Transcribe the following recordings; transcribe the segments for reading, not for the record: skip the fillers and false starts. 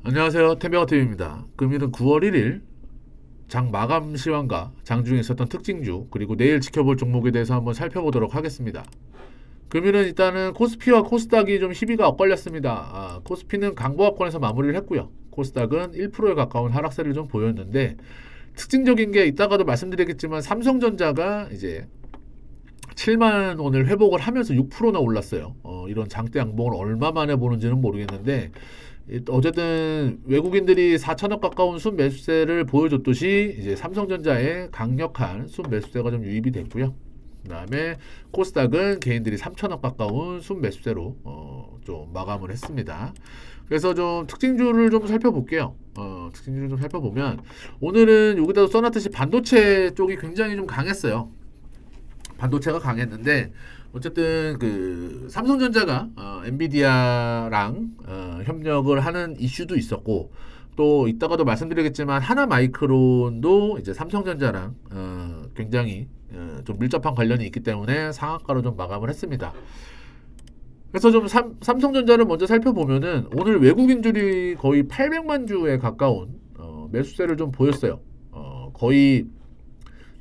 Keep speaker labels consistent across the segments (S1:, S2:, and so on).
S1: 안녕하세요. 템베어TV입니다. 금일은 9월 1일 장 마감 시황과 장중에 있었던 특징주 그리고 내일 지켜볼 종목에 대해서 한번 살펴보도록 하겠습니다. 금일은 일단은 코스피와 코스닥이 좀 희비가 엇갈렸습니다. 코스피는 강보합권에서 마무리를 했고요. 코스닥은 1%에 가까운 하락세를 좀 보였는데 특징적인 게 이따가도 말씀드리겠지만 삼성전자가 이제 7만 원을 회복을 하면서 6%나 올랐어요. 이런 장대 양봉을 얼마 만에 보는지는 모르겠는데 어쨌든 외국인들이 4천억 가까운 순 매수세를 보여줬듯이 이제 삼성전자의 강력한 순 매수세가 좀 유입이 됐고요. 그다음에 코스닥은 개인들이 3천억 가까운 순 매수세로 좀 마감을 했습니다. 그래서 좀 특징주를 좀 살펴볼게요. 특징주를 좀 살펴보면 오늘은 여기다도 써놨듯이 반도체 쪽이 굉장히 좀 강했어요. 반도체가 강했는데 어쨌든 그 삼성전자가 엔비디아랑 협력을 하는 이슈도 있었고 또 이따가도 말씀드리겠지만 하나마이크론도 이제 삼성전자랑 굉장히 좀 밀접한 관련이 있기 때문에 상한가로 좀 마감을 했습니다. 그래서 좀 삼성전자를 먼저 살펴보면은 오늘 외국인들이 거의 800만 주에 가까운 매수세를 좀 보였어요. 거의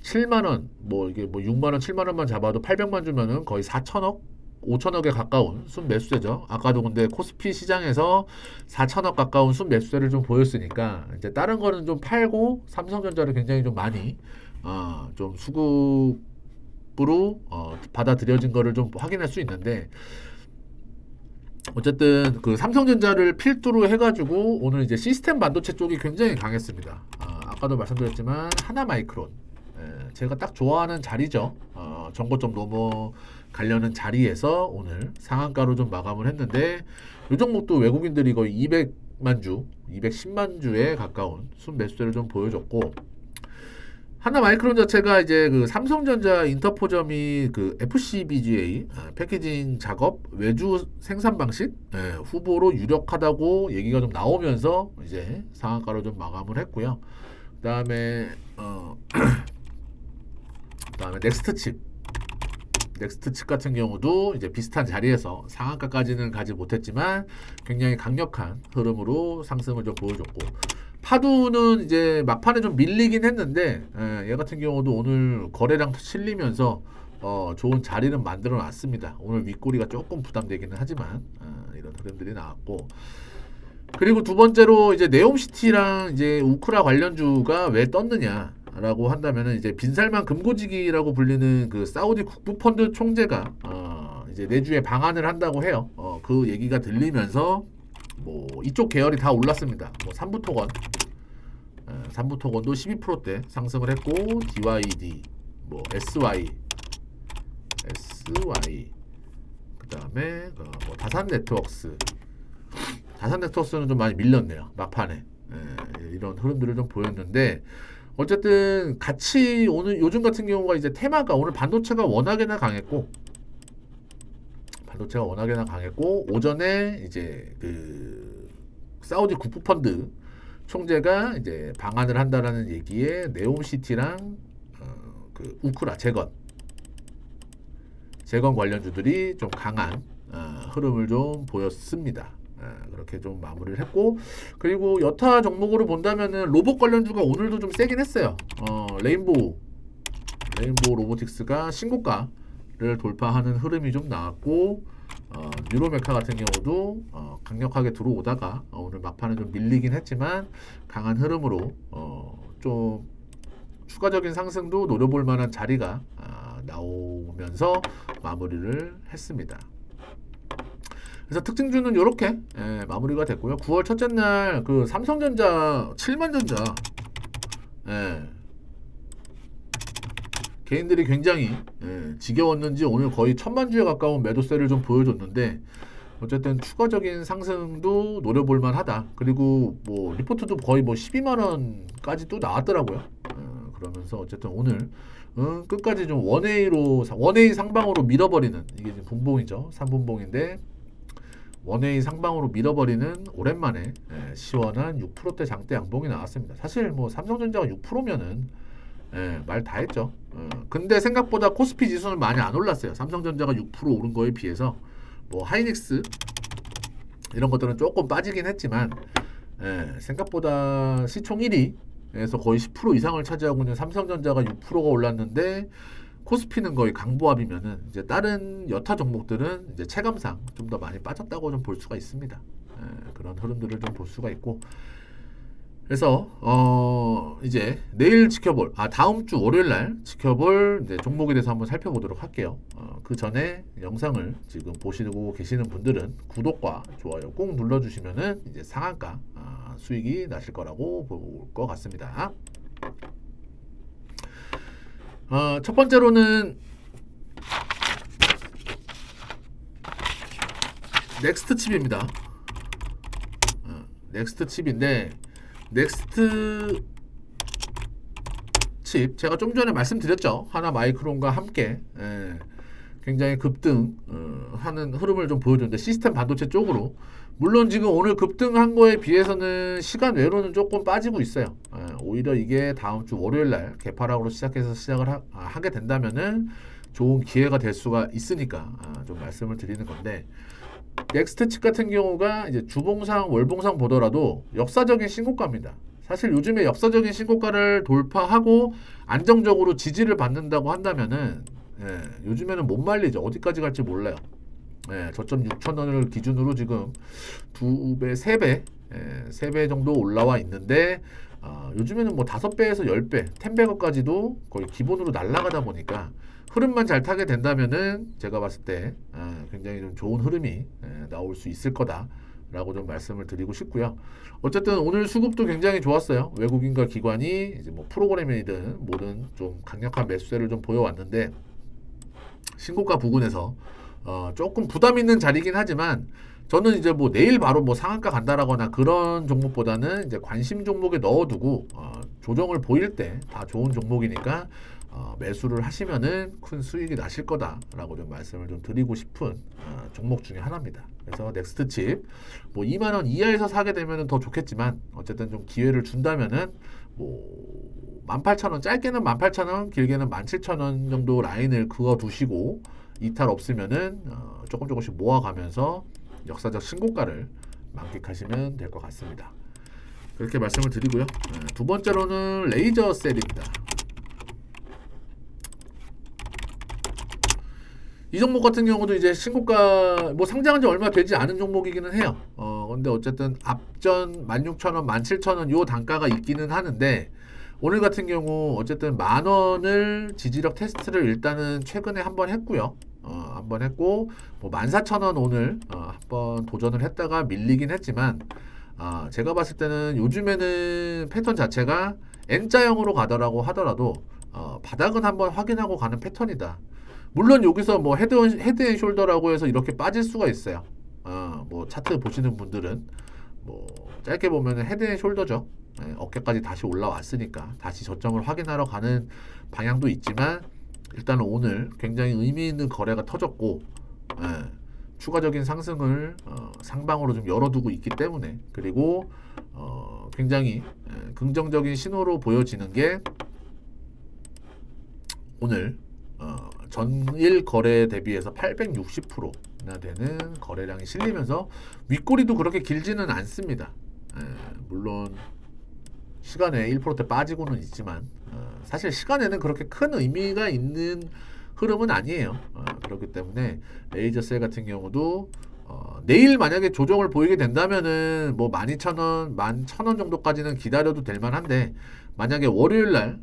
S1: 7만 원, 뭐 이게 뭐 6만 원, 7만 원만 잡아도 800만 주면은 거의 4천억, 5천억에 가까운 순 매수세죠. 아까도 근데 코스피 시장에서 4천억 가까운 순 매수세를 좀 보였으니까 이제 다른 거는 좀 팔고 삼성전자를 굉장히 좀 많이 좀 수급으로 받아들여진 거를 좀 확인할 수 있는데 어쨌든 그 삼성전자를 필두로 해가지고 오늘 이제 시스템 반도체 쪽이 굉장히 강했습니다. 아까도 말씀드렸지만 하나마이크론 제가 딱 좋아하는 자리죠. 전고점 넘어가려는 자리에서 오늘 상한가로 좀 마감을 했는데 이 종목도 외국인들이 거의 200만 주, 210만 주에 가까운 순 매수세를 좀 보여줬고 하나마이크론 자체가 이제 그 삼성전자 인터포점이 그 FCBGA 패키징 작업 외주 생산 방식 후보로 유력하다고 얘기가 좀 나오면서 이제 상한가로 좀 마감을 했고요. 그다음에 그다음에 넥스트 칩 같은 경우도 이제 비슷한 자리에서 상한가까지는 가지 못했지만 굉장히 강력한 흐름으로 상승을 좀 보여줬고 파두는 이제 막판에 좀 밀리긴 했는데 얘 같은 경우도 오늘 거래량 실리면서 좋은 자리는 만들어 놨습니다. 오늘 윗꼬리가 조금 부담되기는 하지만 이런 흐름들이 나왔고 그리고 두 번째로 이제 네옴시티랑 이제 우크라 관련주가 왜 떴느냐 라고 한다면은 이제 빈살만 금고지기라고 불리는 그 사우디 국부펀드 총재가 이제 내주에 방한을 한다고 해요. 그 얘기가 들리면서 뭐 이쪽 계열이 다 올랐습니다. 뭐 삼부토건도 12%대 상승을 했고 DYD, 뭐 SY 그다음에 뭐 다산네트워크스는 좀 많이 밀렸네요. 막판에 이런 흐름들을 좀 보였는데. 어쨌든 같이 오늘 요즘 같은 경우가 이제 테마가 오늘 반도체가 워낙에나 강했고 오전에 이제 그 사우디 국부펀드 총재가 이제 방한을 한다라는 얘기에 네옴시티랑 그 우크라 재건 관련주들이 좀 강한 흐름을 좀 보였습니다. 그렇게 좀 마무리를 했고 그리고 여타 종목으로 본다면은 로봇 관련주가 오늘도 좀 세긴 했어요. 레인보우 로보틱스가 신고가를 돌파하는 흐름이 좀 나왔고 뉴로메카 같은 경우도 강력하게 들어오다가 오늘 막판에 좀 밀리긴 했지만 강한 흐름으로 좀 추가적인 상승도 노려볼 만한 자리가 나오면서 마무리를 했습니다. 그래서 특징주는 이렇게 마무리가 됐고요. 9월 첫째 날 그 삼성전자 7만 전자 개인들이 굉장히 지겨웠는지 오늘 거의 1000만 주에 가까운 매도세를 좀 보여줬는데 어쨌든 추가적인 상승도 노려볼 만하다. 그리고 뭐 리포트도 거의 뭐 12만 원까지 또 나왔더라고요. 그러면서 어쨌든 오늘 끝까지 좀 원웨이 상방으로 밀어버리는 이게 지금 분봉이죠. 3분봉인데 원웨이 상방으로 밀어버리는 오랜만에 시원한 6%대 장대 양봉이 나왔습니다. 사실 뭐 삼성전자가 6%면은 말 다 했죠. 근데 생각보다 코스피 지수는 많이 안 올랐어요. 삼성전자가 6% 오른 거에 비해서 뭐 하이닉스 이런 것들은 조금 빠지긴 했지만 생각보다 시총 1위에서 거의 10% 이상을 차지하고 있는 삼성전자가 6%가 올랐는데 코스피는 거의 강보합이면은 이제 다른 여타 종목들은 이제 체감상 좀 더 많이 빠졌다고 좀 볼 수가 있습니다. 그런 흐름들을 좀 볼 수가 있고 그래서 이제 내일 지켜볼 다음 주 월요일 날 지켜볼 이제 종목에 대해서 한번 살펴보도록 할게요. 그 전에 영상을 지금 보시고 계시는 분들은 구독과 좋아요 꼭 눌러주시면은 이제 상한가 수익이 나실 거라고 볼 것 같습니다. 첫 번째로는 넥스트 칩입니다. 넥스트 칩인데 넥스트 칩 제가 좀 전에 말씀드렸죠. 하나 마이크론과 함께 굉장히 급등 하는 흐름을 좀 보여주는데 시스템 반도체 쪽으로 물론 지금 오늘 급등한 거에 비해서는 시간 외로는 조금 빠지고 있어요. 오히려 이게 다음 주 월요일 날 개파락으로 시작해서 시작을 하게 된다면은 좋은 기회가 될 수가 있으니까 좀 말씀을 드리는 건데 넥스트 칩 같은 경우가 이제 주봉상 월봉상 보더라도 역사적인 신고가입니다. 사실 요즘에 역사적인 신고가를 돌파하고 안정적으로 지지를 받는다고 한다면은 요즘에는 못 말리죠. 어디까지 갈지 몰라요. 저점 6,000원을 기준으로 지금 2배, 3배, 3배 정도 올라와 있는데 요즘에는 뭐 5배에서 10배, 10배까지도 거의 기본으로 날아가다 보니까 흐름만 잘 타게 된다면은 제가 봤을 때 굉장히 좀 좋은 흐름이 나올 수 있을 거다라고 좀 말씀을 드리고 싶고요. 어쨌든 오늘 수급도 굉장히 좋았어요. 외국인과 기관이 이제 뭐 프로그램이든 뭐든 좀 강력한 매수세를 좀 보여왔는데 신고가 부근에서 조금 부담 있는 자리긴 하지만 저는 이제 뭐 내일 바로 뭐 상한가 간다라거나 그런 종목보다는 이제 관심 종목에 넣어두고 조정을 보일 때 다 좋은 종목이니까 매수를 하시면은 큰 수익이 나실 거다라고 좀 말씀을 좀 드리고 싶은 종목 중에 하나입니다. 그래서 넥스트 칩 뭐 2만 원 이하에서 사게 되면은 더 좋겠지만 어쨌든 좀 기회를 준다면은 뭐 18,000원 짧게는 18,000원 길게는 17,000원 정도 라인을 그어 두시고 이탈 없으면은 조금씩 모아가면서 역사적 신고가를 만끽하시면 될 것 같습니다. 그렇게 말씀을 드리고요. 두 번째로는 레이저 셀입니다. 이 종목 같은 경우도 이제 신고가 뭐 상장한 지 얼마 되지 않은 종목이기는 해요. 근데 어쨌든 앞전 16,000원, 17,000원 요 단가가 있기는 하는데 오늘 같은 경우 어쨌든 10,000원을 지지력 테스트를 일단은 최근에 한번 했고요. 한번 했고 뭐 14,000원 오늘 한번 도전을 했다가 밀리긴 했지만 제가 봤을 때는 요즘에는 패턴 자체가 N자형으로 가더라고 하더라도 바닥은 한번 확인하고 가는 패턴이다. 물론 여기서 뭐 헤드앤숄더라고 해서 이렇게 빠질 수가 있어요. 뭐 차트 보시는 분들은 뭐 짧게 보면은 헤드앤숄더죠. 어깨까지 다시 올라왔으니까 다시 저점을 확인하러 가는 방향도 있지만 일단은 오늘 굉장히 의미 있는 거래가 터졌고 추가적인 상승을 상방으로 좀 열어두고 있기 때문에 그리고 굉장히 긍정적인 신호로 보여지는 게 오늘 전일 거래 대비해서 860%나 되는 거래량이 실리면서 윗꼬리도 그렇게 길지는 않습니다. 물론 시간에 1%대 빠지고는 있지만 사실 시간에는 그렇게 큰 의미가 있는 흐름은 아니에요. 그렇기 때문에 레이저셀 같은 경우도 내일 만약에 조정을 보이게 된다면은 뭐 12,000원, 11,000원 정도까지는 기다려도 될 만한데 만약에 월요일 날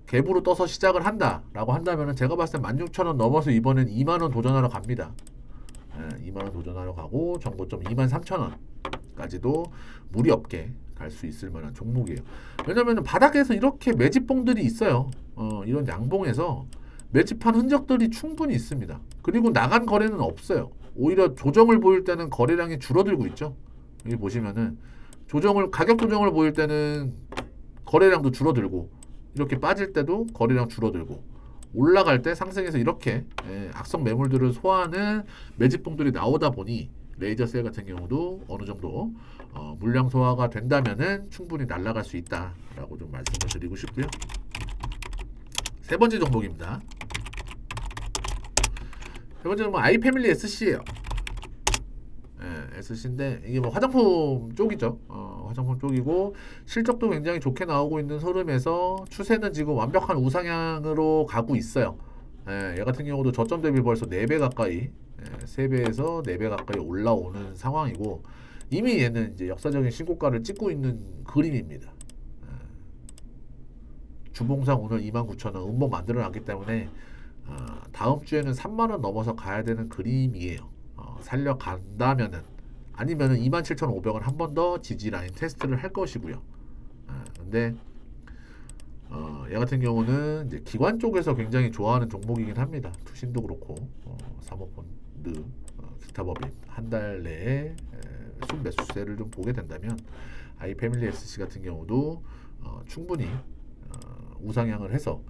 S1: 갭으로 떠서 시작을 한다라고 한다면은 제가 봤을 때 16,000원 넘어서 이번엔 2만원 도전하러 갑니다. 2만원 도전하러 가고 정고점 23,000원까지도 무리 없게 갈 수 있을 만한 종목이에요. 왜냐면 바닥에서 이렇게 매집봉들이 있어요. 이런 양봉에서 매집한 흔적들이 충분히 있습니다. 그리고 나간 거래는 없어요. 오히려 조정을 보일 때는 거래량이 줄어들고 있죠. 여기 보시면은 가격 조정을 보일 때는 거래량도 줄어들고 이렇게 빠질 때도 거래량 줄어들고 올라갈 때 상승해서 이렇게 악성 매물들을 소화하는 매집봉들이 나오다 보니 레이저셀 같은 경우도 어느 정도 물량 소화가 된다면은 충분히 날아갈 수 있다라고 좀 말씀을 드리고 싶고요. 세 번째 종목입니다. 세 번째 종목 아이패밀리 SC예요. SC인데 이게 뭐 화장품 쪽이죠. 화장품 쪽이고 실적도 굉장히 좋게 나오고 있는 흐름에서 추세는 지금 완벽한 우상향으로 가고 있어요. 얘 같은 경우도 저점 대비 벌써 4배 가까이 3배에서 4배 가까이 올라오는 상황이고 이미 얘는 이제 역사적인 신고가를 찍고 있는 그림입니다. 주봉상 오늘 29,000원 음봉 만들어 놨기 때문에 다음 주에는 3만원 넘어서 가야 되는 그림이에요. 살려간다면은 아니면은 27,500원 한 번 더 지지라인 테스트를 할 것이고요. 근데 얘 같은 경우는 이제 기관 쪽에서 굉장히 좋아하는 종목이긴 합니다. 투신도 그렇고 사모펀드, 기타법인 한 달 내에 순매수세를 좀 보게 된다면 아이패밀리 SC 같은 경우도 충분히 우상향을 해서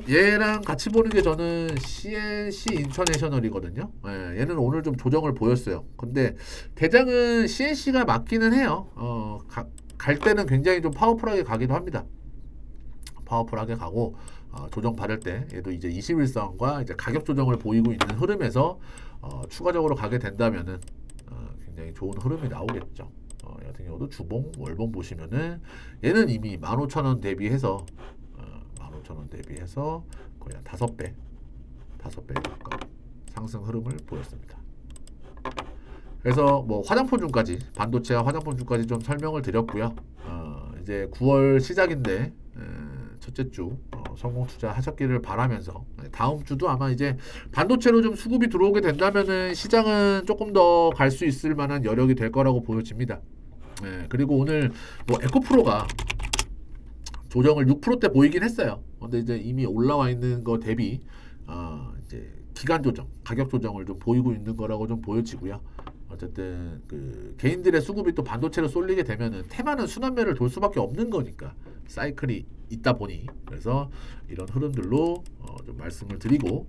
S1: 얘랑 같이 보는 게 저는 CNC 인터내셔널이거든요. 얘는 오늘 좀 조정을 보였어요. 근데 대장은 CNC가 맞기는 해요. 갈 때는 굉장히 좀 파워풀하게 가기도 합니다. 파워풀하게 가고 조정 받을 때 얘도 이제 21선과 이제 가격 조정을 보이고 있는 흐름에서 추가적으로 가게 된다면은 굉장히 좋은 흐름이 나오겠죠. 같은 경우도 주봉, 월봉 보시면은 얘는 이미 15,000원 대비해서 15,000원 대비해서 거의 한 5배 가까운 상승 흐름을 보였습니다. 그래서 뭐 화장품주까지 반도체와 화장품주까지 좀 설명을 드렸고요. 이제 9월 시작인데 첫째 주 성공 투자하셨기를 바라면서 다음 주도 아마 이제 반도체로 좀 수급이 들어오게 된다면은 시장은 조금 더 갈 수 있을 만한 여력이 될 거라고 보여집니다. 그리고 오늘 뭐 에코프로가 조정을 6%대 보이긴 했어요. 근데 이제 이미 올라와 있는 거 대비 이제 기간 조정, 가격 조정을 좀 보이고 있는 거라고 좀 보여지고요. 어쨌든 그 개인들의 수급이 또 반도체로 쏠리게 되면은 테마는 순환매를 돌 수밖에 없는 거니까 사이클이 있다 보니 그래서 이런 흐름들로 좀 말씀을 드리고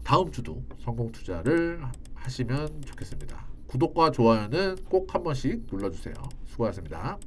S1: 다음 주도 성공 투자를 하시면 좋겠습니다. 구독과 좋아요는 꼭 한 번씩 눌러주세요. 수고하셨습니다.